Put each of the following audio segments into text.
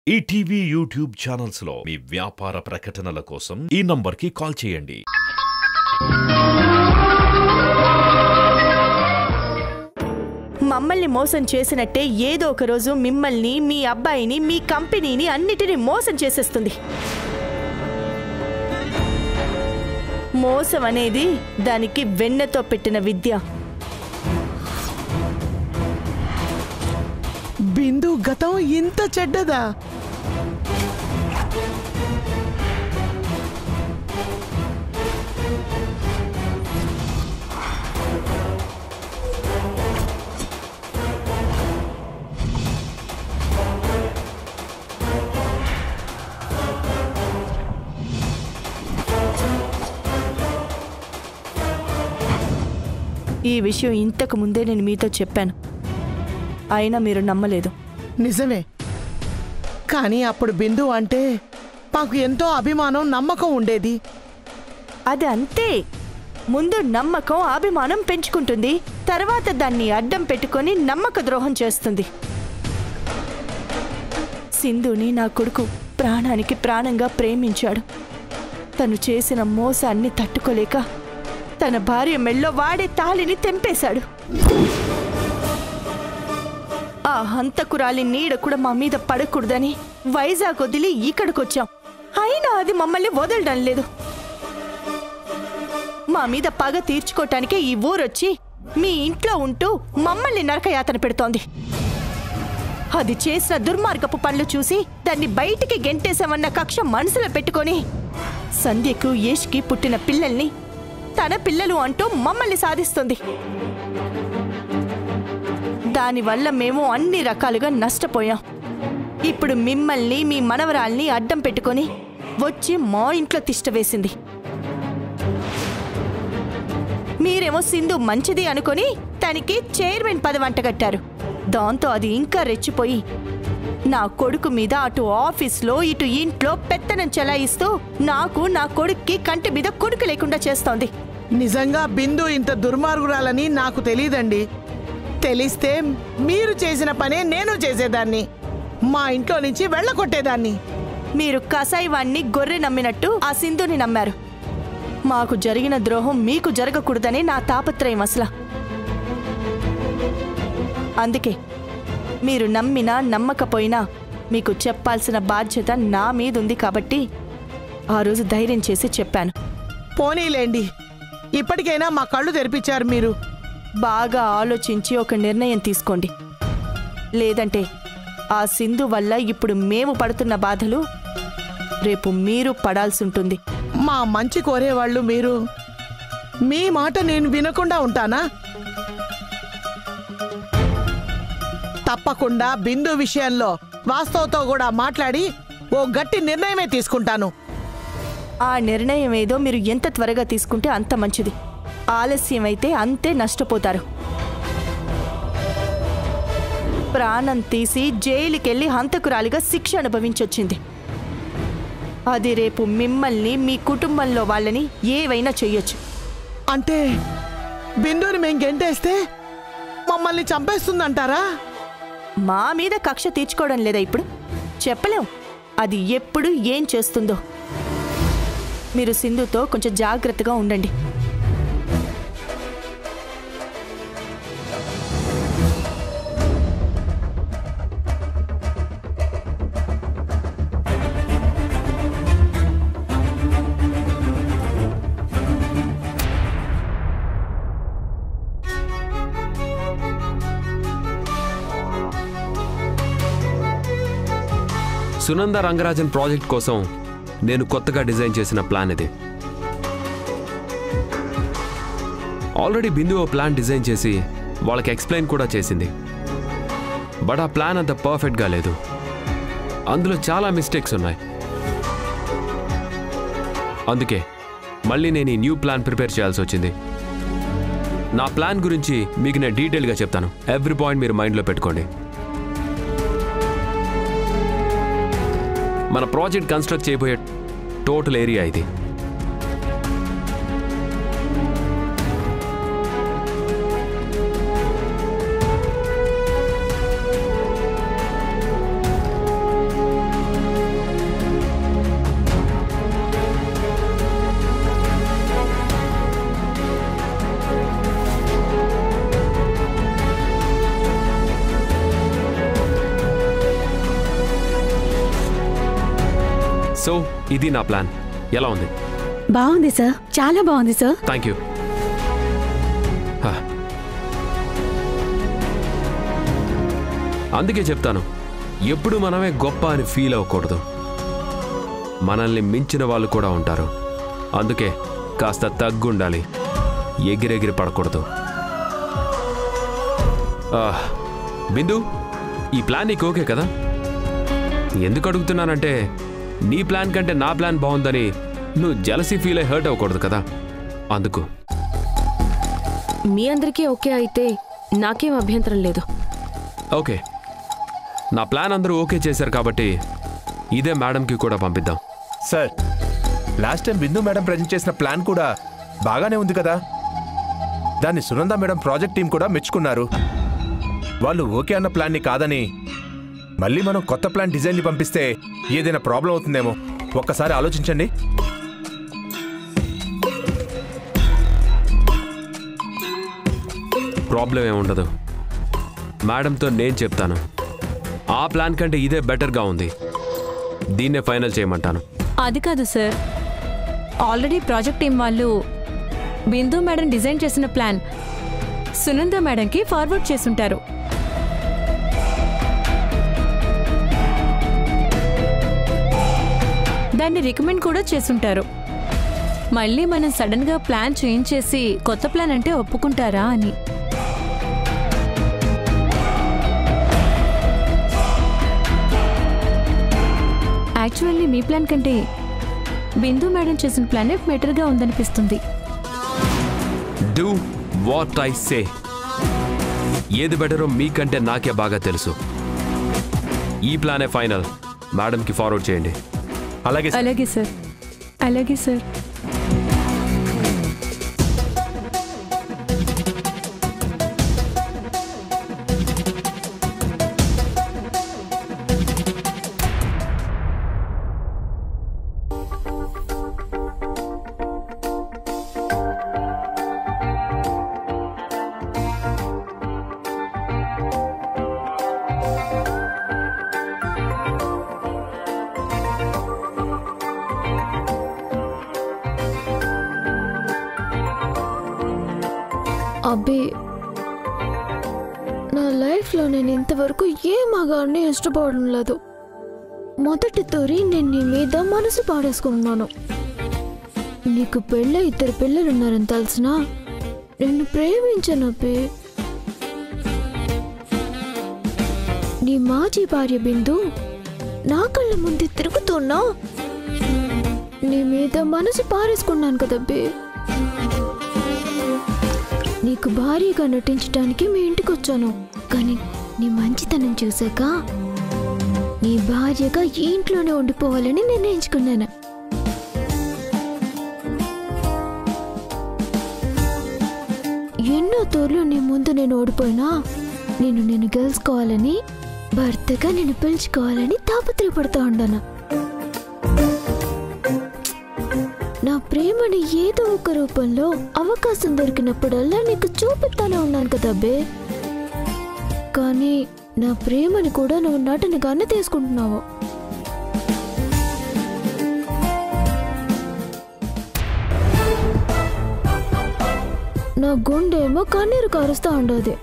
ETV YouTube channels లో మీ వ్యాపార ప్రకటనల కోసం ఈ నంబర్కి కాల్ చేయండి. మమ్మల్ని మోసం చేసినట్టే ఏదో ఒక రోజు మిమ్మల్ని, మీ అబ్బాయిని, మీ కంపెనీని అన్నిటినీ మోసం చేసేస్తుంది. మోసం అనేది దానికి వెన్నతో పెట్టిన విద్య. బిందు గతం ఇంత చెడ్డదా? ఈ విషయం ఇంతకు ముందే నేను మీతో చెప్పాను, అయినా మీరు నమ్మలేదు. నిజమే, కానీ అప్పుడు బిందు అంటే మాకు ఎంతో అభిమానం, నమ్మకం ఉండేది. అది అంతే. ముందు నమ్మకం, అభిమానం పెంచుకుంటుంది, తర్వాత దాన్ని అడ్డం పెట్టుకొని నమ్మక ద్రోహం చేస్తుంది. సింధుని నా కొడుకు ప్రాణానికి ప్రాణంగా ప్రేమించాడు. తను చేసిన మోసాన్ని తట్టుకోలేక తన భార్య మెళ్ళో వాడే తాళిని తెంపేశాడు. ఆ హంతకురాలి నీడ కూడా మా మీద పడకూడదని వైజాగ్ వదిలి ఇక్కడికొచ్చాం. అయినా అది మమ్మల్ని వదలడం లేదు. మా మీద పగ తీర్చుకోవటానికే ఈ ఊరొచ్చి మీ ఇంట్లో ఉంటూ మమ్మల్ని నరకయాతన పెడుతోంది. అది చేసిన దుర్మార్గపు పనులు చూసి దాన్ని బయటికి గెంటేశామన్న కక్ష మనసులో పెట్టుకొని సంధ్యకు, యేష్కి పుట్టిన పిల్లల్ని తన పిల్లలు అంటూ మమ్మల్ని సాధిస్తుంది. దానివల్ల మేము అన్ని రకాలుగా నష్టపోయాం. ఇప్పుడు మిమ్మల్ని, మీ మనవరాల్ని అడ్డం పెట్టుకొని వచ్చి మా ఇంట్లో తిష్టవేసింది. మీరేమో సింధు మంచిది అనుకొని తనకి చైర్మన్ పదవి అంటగట్టారు. దాంతో అది ఇంకా రెచ్చిపోయి నా కొడుకు మీద అటు ఆఫీస్లో ఇటు ఇంట్లో పెత్తనం చెలాయిస్తూ నాకు, నా కొడుక్కి కంటి మీద కొడుకు లేకుండా చేస్తోంది. నిజంగా బిందు ఇంత దుర్మార్గురాలని నాకు తెలీదండి. తెలిస్తే మీరు చేసిన పనే నేను చేసేదాన్ని, మా ఇంట్లో నుంచి వెళ్ళగొట్టేదాన్ని. మీరు కసాయివాణ్ణి గొర్రె నమ్మినట్టు ఆ సింధుని నమ్మారు. మాకు జరిగిన ద్రోహం మీకు జరగకూడదని నా తాపత్రయం అసలు. అందుకే మీరు నమ్మినా నమ్మకపోయినా మీకు చెప్పాల్సిన బాధ్యత నా మీదుంది కాబట్టి ఆ రోజు ధైర్యం చేసి చెప్పాను. పోనీలేండి, ఇప్పటికైనా మా కళ్ళు తెరిపించారు మీరు. బాగా ఆలోచించి ఒక నిర్ణయం తీసుకోండి. లేదంటే ఆ సింధు వల్ల ఇప్పుడు మేము పడుతున్న బాధలు రేపు మీరు పడాల్సి ఉంటుంది. మా మంచి కోరేవాళ్ళు మీరు. మీ మాట నేను వినకుండా ఉంటానా? తప్పకుండా బిందు విషయంలో వాస్తవతో కూడా మాట్లాడి ఓ గట్టి నిర్ణయమే తీసుకుంటాను. ఆ నిర్ణయం ఏదో మీరు ఎంత త్వరగా తీసుకుంటే అంత మంచిది. ఆలస్యం అయితే అంతే నష్టపోతారు. ప్రాణం తీసి జైలుకెళ్ళి హంతకురాలిగా శిక్ష అనుభవించొచ్చింది. అది రేపు మిమ్మల్ని, మీ కుటుంబంలో వాళ్ళని ఏవైనా చెయ్యొచ్చు. అంటే బిందుని మేం గెంటేస్తే మమ్మల్ని చంపేస్తుందంటారా? మా మీద కక్ష తీర్చుకోవడం లేదా ఇప్పుడు? చెప్పలేం అది ఎప్పుడు ఏం చేస్తుందో. మీరు సింధుతో కొంచెం జాగ్రత్తగా ఉండండి. సునంద రంగరాజన్ ప్రాజెక్ట్ కోసం నేను కొత్తగా డిజైన్ చేసిన ప్లాన్ ఇది. ఆల్రెడీ బిందు ఓ ప్లాన్ డిజైన్ చేసి వాళ్ళకి ఎక్స్ప్లెయిన్ కూడా చేసింది. బట్ ఆ ప్లాన్ అంత పర్ఫెక్ట్గా లేదు. అందులో చాలా మిస్టేక్స్ ఉన్నాయి. అందుకే మళ్ళీ నేను ఈ న్యూ ప్లాన్ ప్రిపేర్ చేయాల్సి వచ్చింది. నా ప్లాన్ గురించి మీకు నేను డీటెయిల్గా చెప్తాను. ఎవ్రీ పాయింట్ మీరు మైండ్లో పెట్టుకోండి. మన ప్రాజెక్ట్ కన్స్ట్రక్ట్ చేయబోయే టోటల్ ఏరియా ఇది. సో ఇది నా ప్లాన్. ఎలా ఉంది? బాగుంది సార్, చాలా బాగుంది సార్. Thank you. అందుకే చెప్తాను, ఎప్పుడు మనమే గొప్ప అని ఫీల్ అవ్వకూడదు. మనల్ని మించిన వాళ్ళు కూడా ఉంటారు. అందుకే కాస్త తగ్గుండాలి, ఎగిరెగిరి పడకూడదు. బిందు, ఈ ప్లాన్ నీకు ఓకే కదా? ఎందుకు అడుగుతున్నానంటే, నీ ప్లాన్ కంటే నా ప్లాన్ బాగుందని నువ్వు జలసీ ఫీల్ అయి హర్ట్ అవ్వకూడదు కదా, అందుకు. మీ అందరికీ ఓకే అయితే నాకేం అభ్యంతరం లేదు. ఓకే, నా ప్లాన్ అందరూ ఓకే చేశారు కాబట్టి ఇదే మేడంకి కూడా పంపిద్దాం. సార్, లాస్ట్ టైం బిందు మేడం ప్రజెంట్ చేసిన ప్లాన్ కూడా బాగానే ఉంది కదా. దాన్ని సునంద మేడం ప్రాజెక్ట్ టీం కూడా మెచ్చుకున్నారు. వాళ్ళు ఓకే అన్న ప్లాన్ని కాదని మళ్ళీ మనం కొత్త ప్లాన్ డిజైన్ని పంపిస్తే ఏదైనా ప్రాబ్లం అవుతుందేమో. ఒక్కసారి ఆలోచించండి. ప్రాబ్లం ఏముండదు, మేడంతో నేను చెప్తాను. ఆ ప్లాన్ కంటే ఇదే బెటర్గా ఉంది, దీన్నే ఫైనల్ చేయమంటాను. అది కాదు సార్, ఆల్రెడీ ప్రాజెక్ట్ టీం వాళ్ళు బిందు మేడం డిజైన్ చేసిన ప్లాన్ సునంద మేడంకి ఫార్వర్డ్ చేసుంటారు. దాన్ని రికమెండ్ కూడా చేసుంటారు. మళ్ళీ మనం సడన్గా ప్లాన్ చేంజ్ చేసి కొత్త ప్లాన్ అంటే ఒప్పుకుంటారా అని. యాక్చువల్లీ మీ ప్లాన్ కంటే బిందు మేడం చేసిన ప్లానే బెటర్గా ఉందనిపిస్తుంది. Do what I say. ఏది బెటరో మీకంటే నాకే బాగా తెలుసు. ఈ ప్లానే ఫైనల్, మేడంకి ఫార్వర్డ్ చేయండి. అలాగే అలాగే సార్, అలాగే సార్. అబ్బే, నా లైఫ్లో నేను ఇంతవరకు ఏ మగాడిని ఇష్టపడడం లేదు. మొదటి తోరి నేను నీ మీద మనసు పాడేసుకున్నాను. నీకు పెళ్ళ 2 పిల్లలున్నారని తెలిసినా నిన్ను ప్రేమించనబ్బే. నీ మాజీ భార్య బిందు నా కళ్ళ ముందు తిరుగుతున్నా నీ మీద మనసు పారేసుకున్నాను కదబ్బే. నీకు భారీగా నటించడానికి మీ ఇంటికి వచ్చాను, కానీ నీ మంచితనం చూశాక నీ భార్యగా ఈ ఇంట్లోనే ఉండిపోవాలని నిర్ణయించుకున్నాను. ఎన్నో తోర్లు నీ ముందు నేను ఓడిపోయినా నేను గెలుచుకోవాలని, భర్తగా నేను పిలుచుకోవాలని తాపత్రయపడుతూ ఉన్నాను. నా ప్రేమని ఏదో ఒక రూపంలో అవకాశం దొరికినప్పుడల్లా నీకు చూపిస్తానే ఉన్నాను కదా అబ్బే. కానీ నా ప్రేమని కూడా నువ్వు నటనగానే తీసుకుంటున్నావు. నా గుండె ఏమో కన్నీరు కారుస్తూ ఉండదు.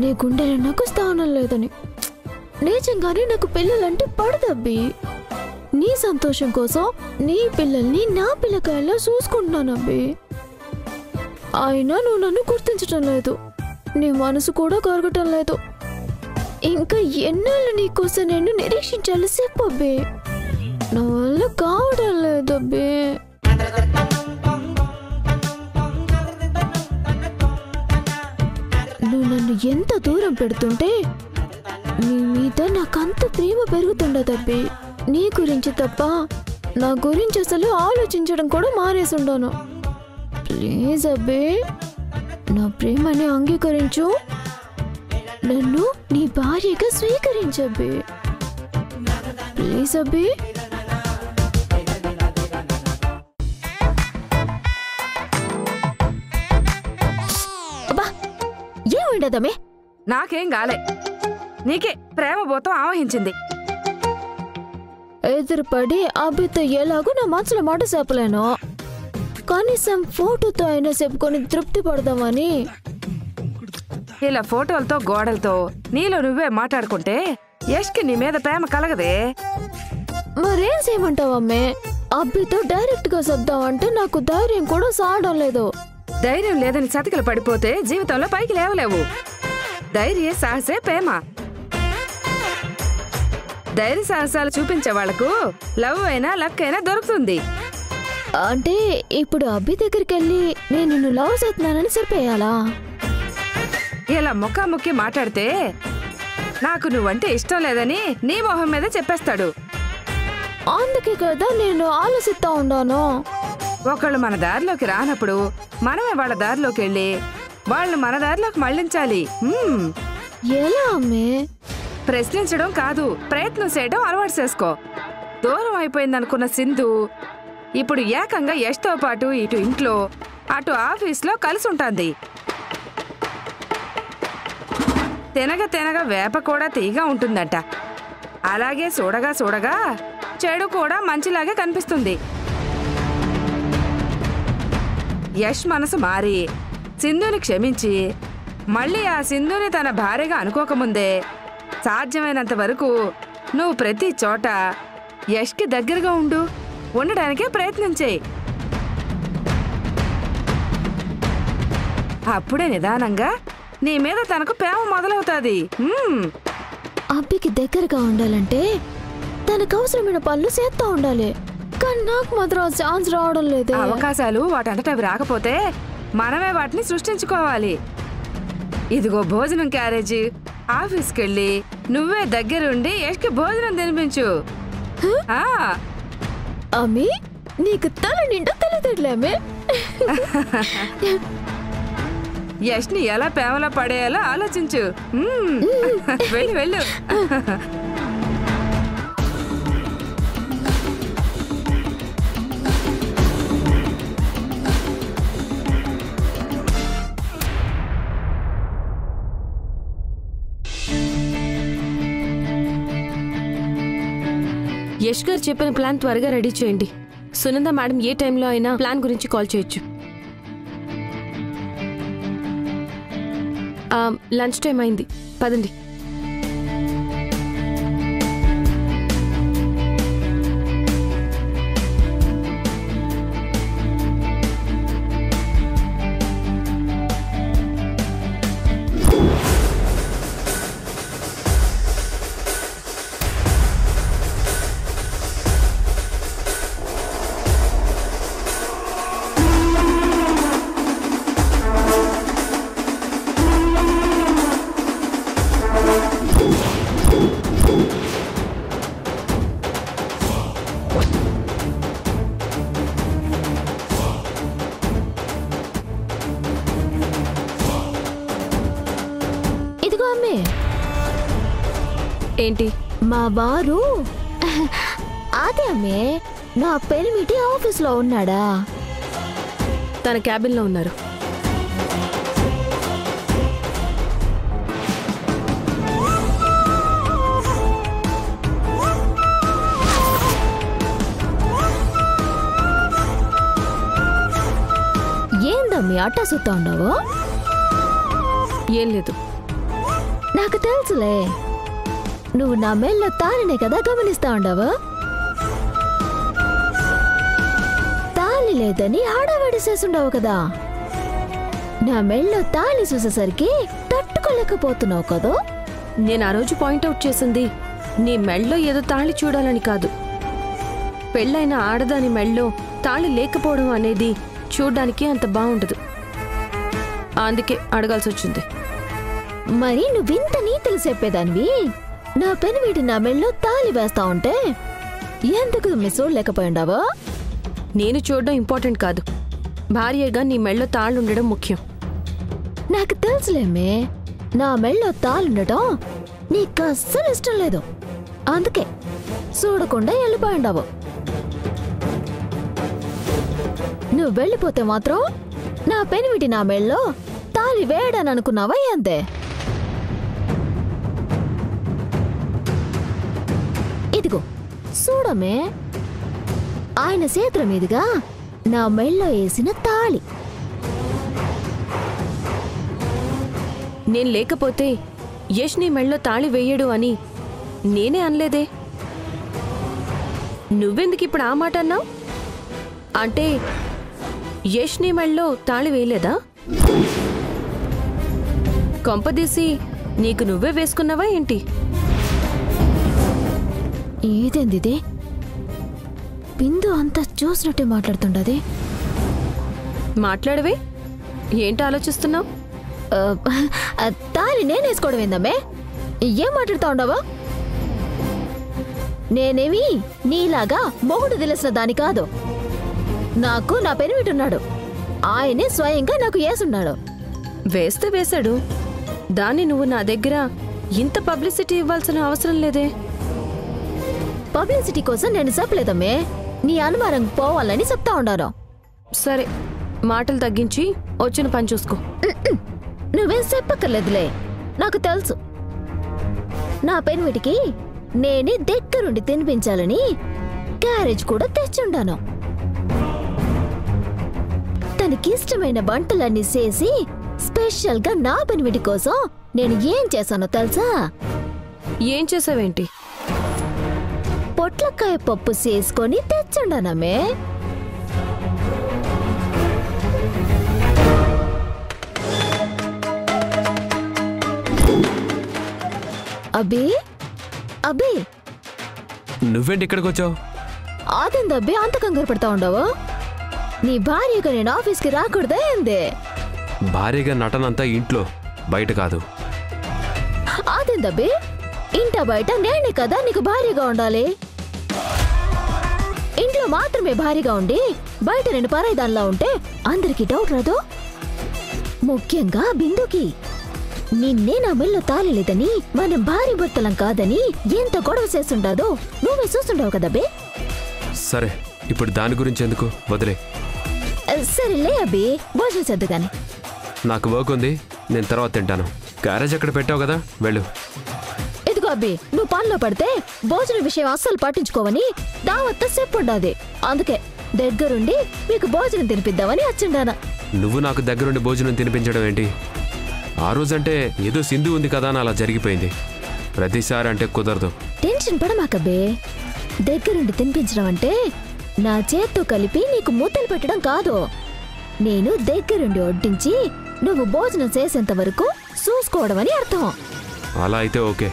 నీ గుండెలో నాకు స్థానం లేదని. నిజంగానే నాకు పిల్లలంటే పడదబ్బి. నీ సంతోషం కోసం నీ పిల్లల్ని నా పిల్లకాయల్లో చూసుకుంటున్నానబ్బి. అయినా నువ్వు నన్ను గుర్తించటం లేదు, నీ మనసు కూడా కరగటం లేదు. ఇంకా ఎన్నాళ్ళు నీకోసం నేను నిరీక్షించాలి చెప్పబ్బే. నా వల్ల కావడం లేదబ్బే. నువ్వు నన్ను ఎంత దూరం పెడుతుంటే నీ మీద నాకంత ప్రేమ పెరుగుతుండదబ్బే. నీ గురించి తప్ప నా గురించి అసలు ఆలోచించడం కూడా మానేసి ఉండాను. ప్లీజ్ అబ్బే, నా ప్రేమని అంగీకరించు, నన్ను నీ భార్యగా స్వీకరించబ్బే. ప్లీజ్ అబ్బే. అబ్బా, ఏముండదమ్మే? నాకేం గాలే, నీకే ప్రేమ భూతం ఆవహించింది. ఎదురుపడి అబ్బితో ఎలాగో నా మనసులో మాట చెప్పలేను. కనీసం ఫోటోతో అయినా చెప్పుకొని తృప్తి పడదామని. ఇలా ఫోటోలతో గోడలతో నీలో నువ్వే మాట్లాడుకుంటే యష్కి నీ మీద ప్రేమ కలగదే. మరేం చేయమంటావు అమ్మే? అబ్బితో డైరెక్ట్ గా చెప్దామంటే నాకు ధైర్యం కూడా సాగడం లేదు. ధైర్యం లేదని చతికిలు పడిపోతే జీవితంలో పైకి లేవలేవు. ధైర్య సాహసే ప్రేమ. ధైర్య సాహసాలు చూపించే వాళ్లకు లవ్ అయినా లక్ అయినా దొరుకుతుంది. అంటే ఇప్పుడు అబ్బి దగ్గరికి వెళ్ళి నేను నిన్ను లవ్ చేస్తున్నానని చెప్పేయాలా? ఇలా ముఖాముఖి మాట్లాడితే నాకు నువ్వంటే ఇష్టం లేదని నీ మొహం మీద చెప్పేస్తాడు. అందుకే కదా నేను ఆలోచిస్తా ఉన్నాను. ఒకళ్ళు మన దారిలోకి రానప్పుడు మనమే వాళ్ళ దారిలోకి వెళ్ళి వాళ్ళని మన దారిలోకి మళ్లించాలి. ఎలా అమ్మే? ప్రశ్నించడం కాదు, ప్రయత్నం చేయడం అలవాటు చేసుకో. దూరం అయిపోయిందనుకున్న సింధు ఇప్పుడు ఏకంగా యష్తో పాటు ఇటు ఇంట్లో అటు ఆఫీస్లో కలిసి ఉంటుంది. తినగ తినగ వేప కూడా తీగా ఉంటుందట. అలాగే చూడగా చూడగా చెడు కూడా మంచిలాగే కనిపిస్తుంది. యష్ మనసు మారి సింధుని క్షమించి మళ్ళీ ఆ సింధుని తన భార్యగా అనుకోకముందే సాధ్యమైనంత వరకు నువ్వు ప్రతి చోట యష్కి దగ్గరగా ఉండడానికే ప్రయత్నం చేయి. అప్పుడే నిదానంగా నీ మీద తనకు ప్రేమ మొదలవుతుంది. అబ్బికి దగ్గరగా ఉండాలంటే తనకు అవసరమైన పనులు చేస్తా ఉండాలి. కానీ నాకు మాత్రం ఛాన్స్ రావడం లేదు. అవకాశాలు వాటంతట అవి రాకపోతే మనమే వాటిని సృష్టించుకోవాలి. ఇదిగో భోజనం క్యారేజీ, ఆఫీస్కి వెళ్ళి నువ్వే దగ్గరుండి యష్కి భోజనం తినిపించు. అమ్మి నీకు తల నిండా తెలియట్లేమే. యష్ని ఎలా ప్రేమలో పడేయాలో ఆలోచించు. వెళ్ళు వెళ్ళు. యష్ గారు చెప్పిన ప్లాన్ త్వరగా రెడీ చేయండి. సునంద మేడం ఏ టైంలో అయినా ప్లాన్ గురించి కాల్ చేయొచ్చు. లంచ్ టైం అయింది, పదండి. ఏంటి? మా వారు అదే అమ్మే నా పెనిమిటి ఆఫీస్లో ఉన్నాడా? తన క్యాబిన్లో ఉన్నారు. ఏందమ్మి అట్టా సుత్తా ఉండవు? ఏం లేదు, నాకు తెలుసులే. నువ్వు నా మెల్లో తాళినే కదా గమనిస్తా ఉండవు. తాళి లేదని ఆడవాడి చేస్తుండవు కదా. నా మెల్లో తాళి చూసేసరికి తట్టుకోలేకపోతున్నావు కదా. నేను ఆ రోజు పాయింట్అవుట్ చేసింది నీ మెళ్ళో ఏదో తాళి చూడాలని కాదు. పెళ్ళైన ఆడదాని మెళ్ళో తాళి లేకపోవడం అనేది చూడ్డానికి అంత బాగుండదు. అందుకే అడగాల్సి వచ్చింది. మరి నువ్వింత నీతులు చెప్పేదానివి నా పెనిమిటి నా మెళ్ళో తాళి వేస్తా ఉంటే ఎందుకు చూడలేకపోయిండావా? నేను చూడడం ఇంపార్టెంట్ కాదు, భార్యగా నీ మెళ్ళో తాళ్ళుండడం ముఖ్యం. నాకు తెలుసులేమే, నా మెళ్ళో తాళ్ళుండటం నీకు అస్సలు ఇష్టం లేదు. అందుకే చూడకుండా వెళ్ళిపోయిండావు. నువ్వు వెళ్ళిపోతే మాత్రం నా పెనిమిటి నా మెళ్ళో తాళి వేయడని అనుకున్నావా? అంతే. ఇదిగో చూడమే ఆయన చేతుల మీదుగా నా మెళ్ళో వేసిన తాళి. నేను లేకపోతే యష్ నీ మెళ్ళో తాళి వేయడు అని నేనే అనలేదే. నువ్వెందుకు ఇప్పుడు ఆ మాట అన్నావు? అంటే యష్ నీ మెళ్ళో తాళి వేయలేదా? కొంపదీసి నీకు నువ్వే వేసుకున్నావా ఏంటి? ఏదేందిదే బిందు అంతా చూసినట్టే మాట్లాడుతుండది. మాట్లాడవే, ఏంటి ఆలోచిస్తున్నావు? తాళి నేనేసుకోవడం ఏందమ్మే? ఏం మాట్లాడుతా ఉండవా? నేనేమి నీలాగా మొగుడు తెలిసిన దాని కాదు. నాకు నా పెనిమిటున్నాడు, ఆయనే స్వయంగా నాకు వేసున్నాడు. వేస్తే వేశాడు, దాన్ని నువ్వు నా దగ్గర ఇంత పబ్లిసిటీ ఇవ్వాల్సిన అవసరం లేదే. పబ్లిసిటీ కోసం నేను చెప్పలేదమ్మే, నీ అనుమానం పోవాలని చెప్తా ఉండాను. సరే, మాటలు తగ్గించి వచ్చిన పని చూసుకో. నువ్వేం చెప్పక్కర్లేదులే, నాకు తెలుసు. నా పెనిమిటికి నేనే దగ్గరుండి తినిపించాలని క్యారేజ్ కూడా తెచ్చుండాను. తనకిష్టమైన వంటలన్నీ చేసి స్పెషల్ గా నా పెనిమిటి కోసం నేను ఏం చేశానో తెలుసా? ఏం చేసావేంటి? పొట్లకాయ పప్పు చేసుకొని తెచ్చుండానమ్మే. అబ్బే అబ్బే, నువ్వేంటి ఇక్కడికి వచ్చావు? అదేందబ్బే అంత కంగారు పడతా ఉండవు? నీ భార్యగా నేను ఆఫీస్కి రాకూడదా ఏందే? భార్యగా నటనంతా ఇంట్లో, బయట కాదు. అదేందబ్బే, ఇంట బయట నేనే కదా నీకు భార్యగా ఉండాలి. ఇంట్లో మాత్రమే భార్యగా ఉండి బయట నేను పరాయిదానిలా ఉంటే అందరికీ డౌట్ రాదు? ముఖ్యంగా బిందుకి. నిన్నే నా మెల్లో తాళి లేదని, మనం భార్య భర్తలం కాదని ఎంత గొడవ చేస్తుండదో నువ్వే చూస్తుండవు కదా బే. సరే, ఇప్పుడు దాని గురించి ఎందుకు, వదిలే. సరేలే అబ్బే, భోజనం చేద్దు గాని. నాకు వర్క్ ఉంది, నేను తర్వాత తింటాను. క్యారేజ్ అక్కడ పెట్టావు కదా, వెళ్ళు. ఇదిగో అబ్బే, నువ్వు పనిలో పడితే భోజనం విషయం అస్సలు పట్టించుకోవని దావత్త చెప్పుండాది. అందుకే దగ్గరుండి మీకు భోజనం తినిపిద్దామని వచ్చిండానా. నువ్వు నాకు దగ్గరుండి భోజనం తినిపించడం ఏంటి? ఆ రోజంటే ఏదో సింధు ఉంది కదా అని అలా జరిగిపోయింది. ప్రతిసారి అంటే కుదరదు. టెన్షన్ పడమాకబ్బే, దగ్గరుండి తినిపించడం అంటే నా చేత్తో కలిపి నీకు ముద్దలు పెట్టడం కాదు. నేను దగ్గరుండి వడ్డించి నువ్వు భోజనం చేసేంత వరకు చూసుకోవడం అని అర్థం. అలా అయితే ఓకే.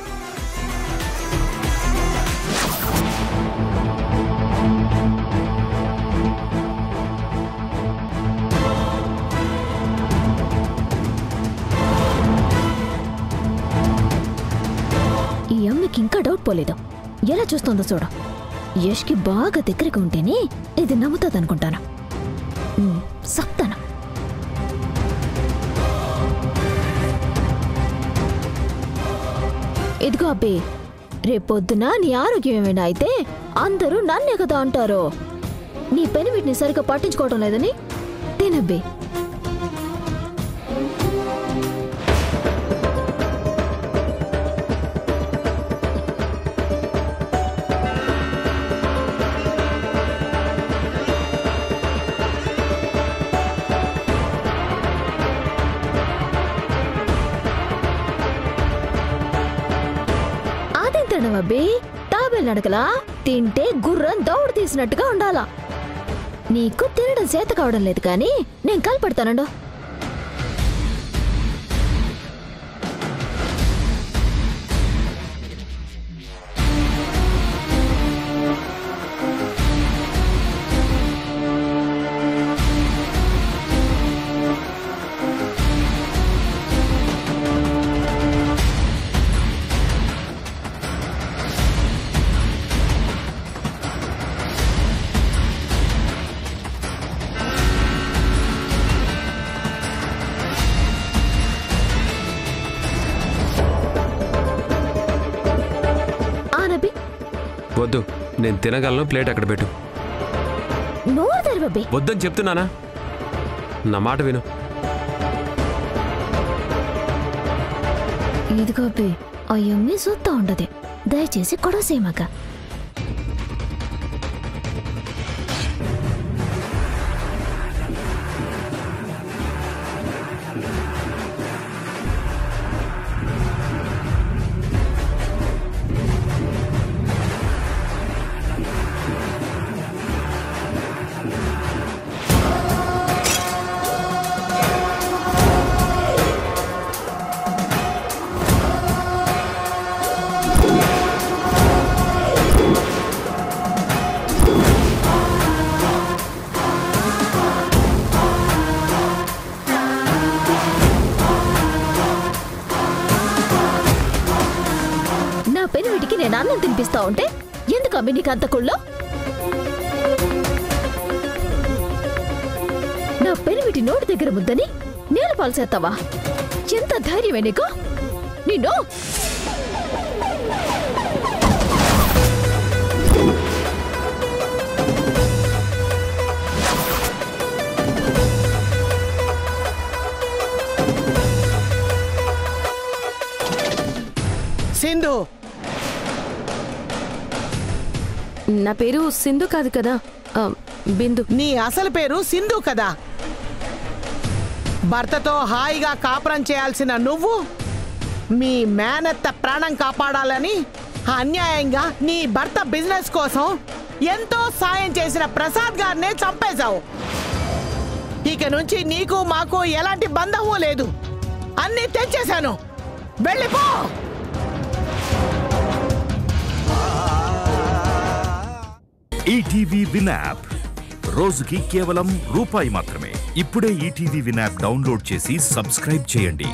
ఈ అమ్మకి ఇంకా డౌట్ పోలేదు. ఎలా చూస్తుందో చూడ. యష్కి బాగా దగ్గరగా ఉంటేనే ఇది నమ్ముతాదనుకుంటాను. చెప్తాను. ఇదిగో అబ్బే, రేపొద్దున నీ ఆరోగ్యం ఏమైనా అయితే అందరూ నన్నే కదా అంటారు. నీ పెనిమిటిని సరిగ్గా పట్టించుకోవడం లేదని తినబ్బే. అబ్బే, తాబేలు నడకలా తింటే గుర్రం దౌడు తీసినట్టుగా ఉండాలా. నీకు తినడం చేత కావడం లేదు కానీ నేను కలపడతానండు. వద్దు, నేను తినగలను. ప్లేట్ అక్కడ పెట్టు. వద్దని చెప్తున్నానా? నా మాట విను. ఇదిగో అబ్బే, అయ్యమ్మి చూస్తా ఉండదు. దయచేసి కొడసేమక. చేస్తా ఉంటే ఎందుకు అమ్మి నీకు అంత కుళ్ళో? నా పెనిమిటి నోటి దగ్గర ముద్దని నేల పాల్సేస్తావా? ఎంత ధైర్యమే నీకు? నిన్ను సింధు, నా పేరు సింధు కాదు కదా, బిందు. నీ అసలు పేరు సింధు కదా. భర్తతో హాయిగా కాపురం చేయాల్సిన నువ్వు మీ మేనత్త ప్రాణం కాపాడాలని అన్యాయంగా నీ భర్త బిజినెస్ కోసం ఎంతో సాయం చేసిన ప్రసాద్ గారినే చంపేశావు. ఇక నుంచి నీకు మాకు ఎలాంటి బంధము లేదు. అన్నీ తెచ్చేశాను, వెళ్ళిపో. ఈటీవీ విన్ యాప్ రోజుకి కేవలం రూపాయి మాత్రమే. ఇప్పుడే ఈటీవీ విన్ యాప్ డౌన్లోడ్ చేసి సబ్స్క్రైబ్ చేయండి.